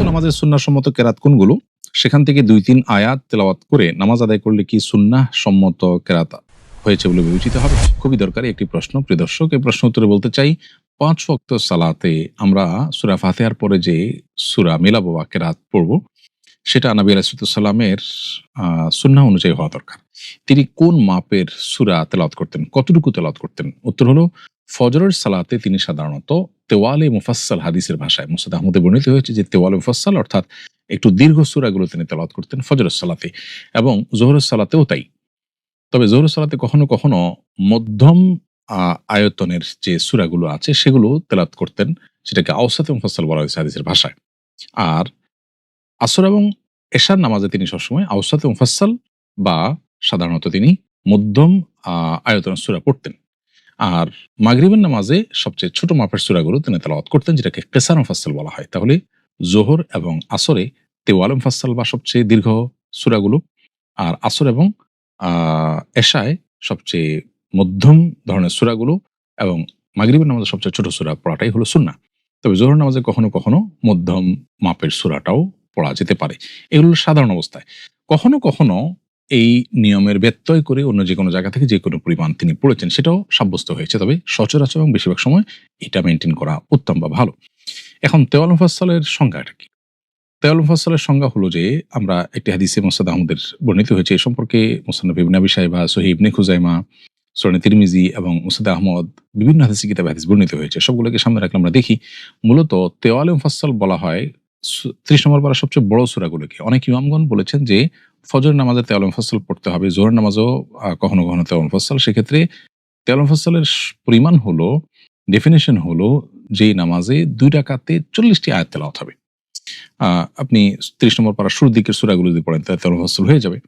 নামাজের সুন্নাহসম্মত কেরাত কোনগুলো? সেখান থেকে ২-৩ আয়াত তেলাওয়াত করে নামাজ আদায় করলে কি সুন্নাহ সম্মত কেরাত হয়েছে বলে বিবেচিত হবে? খুবই দরকারি একটি প্রশ্ন। প্রিয় দর্শক, এই প্রশ্ন উত্তরে বলতে চাই ৫ ওয়াক্ত সালাতে আমরা সূরা ফাতিহার পরে যে সূরা মিলাবো বা কেরাত পড়ব, সেটা নবী আলাইহিস সালামের সুন্নাহ অনুযায়ী হওয়া দরকার। তিনি কোন মাপের সূরা তেলাওয়াত করতেন? কতটুকু তেলাওয়াত করতেন? উত্তর হলো ফজরের সালাতে তিনি সাধারণত তেওয়ালে মুফাসসাল, হাদিসের ভাষায় মুসনাদ আহমদে বর্ণিত হয়েছে যে তেওয়ালে মুফাসসাল অর্থাৎ একটু দীর্ঘ সূরাগুলো তিনি তেলাওয়াত করতেন ফজরের সালাতে, এবং যোহরের সালাতেও তাই। তবে যোহরের সালাতে কখনো কখনো মধ্যম আয়তনের যে সূরাগুলো আছে সেগুলো তেলাওয়াত করতেন, সেটাকে আওসাতে মুফাসসাল বলা হয়েছে হাদিসের ভাষায়। আর আসর এবং এশার নামাজে তিনি সবসময় আওসাতে মুফাসসাল বা সাধারণত তিনি মধ্যম আয়তনের সূরা পড়তেন। আর মাগরিবের নামাজে সবচেয়ে ছোট মাপের সূরাগুলো তিনি তেলাওয়াত করতেন, যেটাকে কেসার মুফাসসাল বলা হয়। তাহলে যোহর এবং আসরে তেওয়াল মুফাসসাল বা সবচেয়ে দীর্ঘ সূরাগুলো, আর আসর এবং এশায় সবচেয়ে মধ্যম ধরনের সূরাগুলো, এবং মাগরিবের নামাজে সবচেয়ে ছোট সূরা পড়াটাই হলো সুন্নাহ। তবে যোহর নামাজে কখনো কখনো মধ্যম মাপের সূরাটাও পড়া যেতে পারে। এগুলো সাধারণ অবস্থায়। কখনো কখনো এই নিয়মের ব্যত্যয় করে অন্য যেকোনো জায়গা থেকে যে কোনো পরিমাণ তিনি পড়েছেন সেটাও সাব্যস্ত হয়েছে। তবে সচরাচর এবং বেশিরভাগ সময় এটা মেইনটেইন করা উত্তম বা ভালো। এখন তেওয়াল মুফাসসালের সংজ্ঞাটা কি? তেওয়াল মুফাসসালের সংজ্ঞা হলো যে, আমরা একটি হাদিসে মুসনাদ আহমদের বর্ণিত হয়েছে এ সম্পর্কে মুসান্নাফ ইবনে আবি শাইবা, সহিহ ইবনে খুজাইমা, সুনানে তিরমিজি এবং মুসনাদ আহমদ বিভিন্ন হাদিসে কিতাবে হাদিস বর্ণিত হয়েছে। সবগুলোকে সামনে রাখলে আমরা দেখি মূলত তেওয়ালে মুফাসসাল বলা হয় ৩০ নম্বর পারার সবচেয়ে বড় সূরাগুলোকে। অনেক ইমামগণ বলেছেন যে ফজর নামাজে তেওয়ালে মুফাসসাল পড়তে হবে, যোহরের নামাজেও কখনো কখনো তেওয়ালে মুফাসসাল। সেক্ষেত্রে তেওয়ালে মুফাসসালের পরিমাণ হলো, ডেফিনিশন হলো, যেই নামাজে ২ রাকাতে ৪০ টি আয়াত তেলাওয়াত হবে। আপনি ৩০ নম্বর পারার শুরুর দিকের সূরাগুলো যদি পড়েন তাহলে তেওয়ালে মুফাসসাল হয়ে যাবে।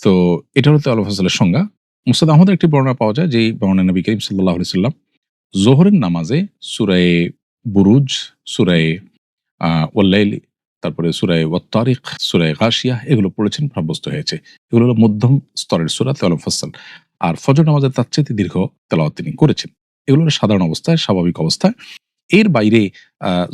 তো এটা হলো তেওয়ালে মুফাসসালের সংজ্ঞা। মুসনাদ আহমদের একটি বর্ণনা পাওয়া যায়, যেই বর্ণনায় নবী করিম সাল্লাল্লাহু আলাইহি ওয়াসাল্লাম যোহরের নামাজে সূরায়ে বুরুজ, সূরায়ে ওয়াল-লাইল, তারপরে সূরায়ে ওয়াত-তারিক, সূরায়ে গাশিয়াহ এগুলো পড়েছেন, সাব্যস্ত হয়েছে। এগুলো হলো মধ্যম স্তরের সূরা তেওয়ালে মুফাসসাল। আর ফজর নামাজের তার চাইতে দীর্ঘ তেলাওয়াত তিনি করেছেন। এগুলো হলো সাধারণ অবস্থায়, স্বাভাবিক অবস্থায়। এর বাইরে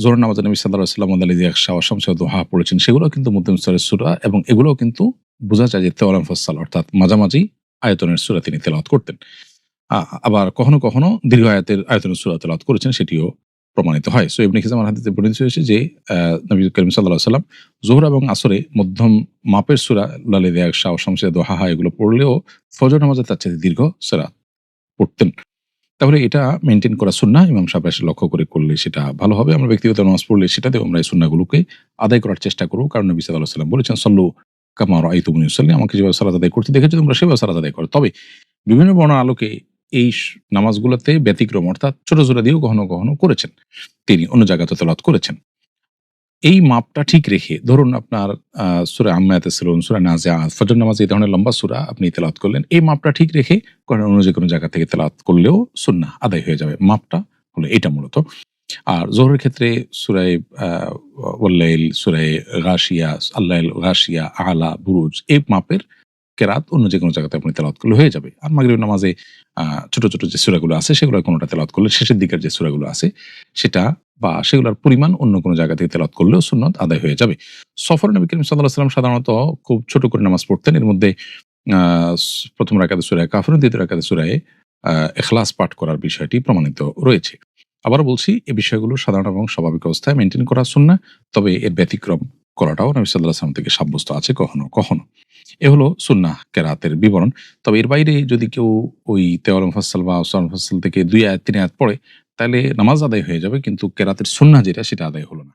যোহরের নামাজে নবী সাল্লাল্লাহু আলাইহি ওয়াসাল্লাম ওয়াল-লাইলি ইযা ইয়াগশা ওয়াশ-শামসি ওয়াদ-দুহা পড়েছেন, সেগুলোও কিন্তু মধ্যম স্তরের সূরা, এবং এগুলোও কিন্তু বোঝা যায় যে তেওয়ালে মুফাসসাল অর্থাৎ মাঝামাঝি আয়তনের সূরা তিনি তেলাওয়াত করতেন। আবার কখনো কখনো দীর্ঘ আয়তনের সূরা তেলাওয়াত করেছেন, সেটিও প্রমাণিত হয়। সো ইবনে খিজামার হাদিসে বর্ণিত হয়েছে যে নবী করিম সাল্লাল্লাহু আলাইহি ওয়াসাল্লাম যোহর এবং আসরে মধ্যম মাপের সূরা ওয়াল-লাইলি ইযা ইয়াগশা ওয়াশ-শামসি ওয়াদ-দুহা এগুলো পড়লেও ফজর নামাজে তার চেয়ে দীর্ঘ সূরা পড়তেন। তাহলে এটা মেইনটেইন করা সুন্নাহ। ইমাম সাহেব এসে লক্ষ্য করে করলে সেটা ভালো হবে। আমরা ব্যক্তিগত নামাজ পড়লে সেটাতেও আমরা এই সুন্নাহগুলোকে আদায় করার চেষ্টা করব। কারণ নবী সাল্লাল্লাহু আলাইহি ওয়াসাল্লাম বলেছেন, সল্লু কামা রাআইতুমুনি উসাল্লি, আমাকে যেভাবে সালাত আদায় করতে দেখেছো তোমরা সেভাবে সালাত আদায় করো। তবে বিভিন্ন বর্ণনার আলোকে এই নামাজগুলোতে ব্যতিক্রম, অর্থাৎ ছোট সূরা দিয়েও কখনো কখনো করেছেন তিনি, অন্য জায়গাতে তেলাওয়াত করেছেন। এই মাপটা ঠিক রেখে, ধরুন আপনার সূরা আম্মা ইয়াতাসাআলুন, সূরা নাজিআত, ফজর নামাজে এই ধরনের লম্বা সূরা আপনি তেলাওয়াত করলেন। এই মাপটা ঠিক রেখে অন্য যেকোনো জায়গা থেকে তেলাওয়াত করলেও সুন্নাহ আদায় হয়ে যাবে। মাপটা হলো এটা মূলত। আর যোহরের ক্ষেত্রে সূরায়ে ওয়াল-লাইল, সূরায়ে গাশিয়া, আল-লাইল, গাশিয়া, আলা, বুরুজ এই মাপের কেরাত অন্য যেকোনো জায়গাতে আপনি তেলাওয়াত করলে হয়ে যাবে। আর মাগরিবের নামাজে ছোট ছোট যে সূরাগুলো আছে সেগুলোর কোনোটা তেলাওয়াত করলে, শেষের দিকের যে সূরাগুলো আছে সেটা বা সেগুলোর পরিমাণ অন্য কোনো জায়গা থেকে তেলাওয়াত করলেও সুন্নাত আদায় হয়ে যাবে। সফরে নবী করিম সাল্লাল্লাহু আলাইহি ওয়াসাল্লাম সাধারণত খুব ছোট করে নামাজ পড়তেন। এর মধ্যে প্রথম রাকাতে সূরা কাফিরুন, দ্বিতীয় রাকাতে সূরা ইখলাস পাঠ করার বিষয়টি প্রমাণিত রয়েছে। আবারও বলছি, এই বিষয়গুলো সাধারণ এবং স্বাভাবিক অবস্থায় মেইনটেইন করা সুন্নাহ। তবে এর ব্যতিক্রম করাটাও নবী সাল্লাল্লাহু আলাইহি ওয়াসাল্লাম থেকে সাব্যস্ত আছে কখনো কখনো। এ হলো সুন্নাহ কেরাতের বিবরণ। তবে এর বাইরে যদি কেউ ওই তেওয়ালে মুফাসসাল বা আওসাত মুফাসসাল থেকে ২ আয়াত ৩ আয়াত পড়ে, তাহলে নামাজ আদায় হয়ে যাবে, কিন্তু কেরাতের সুন্নাহ যেটা সেটা আদায় হলো না।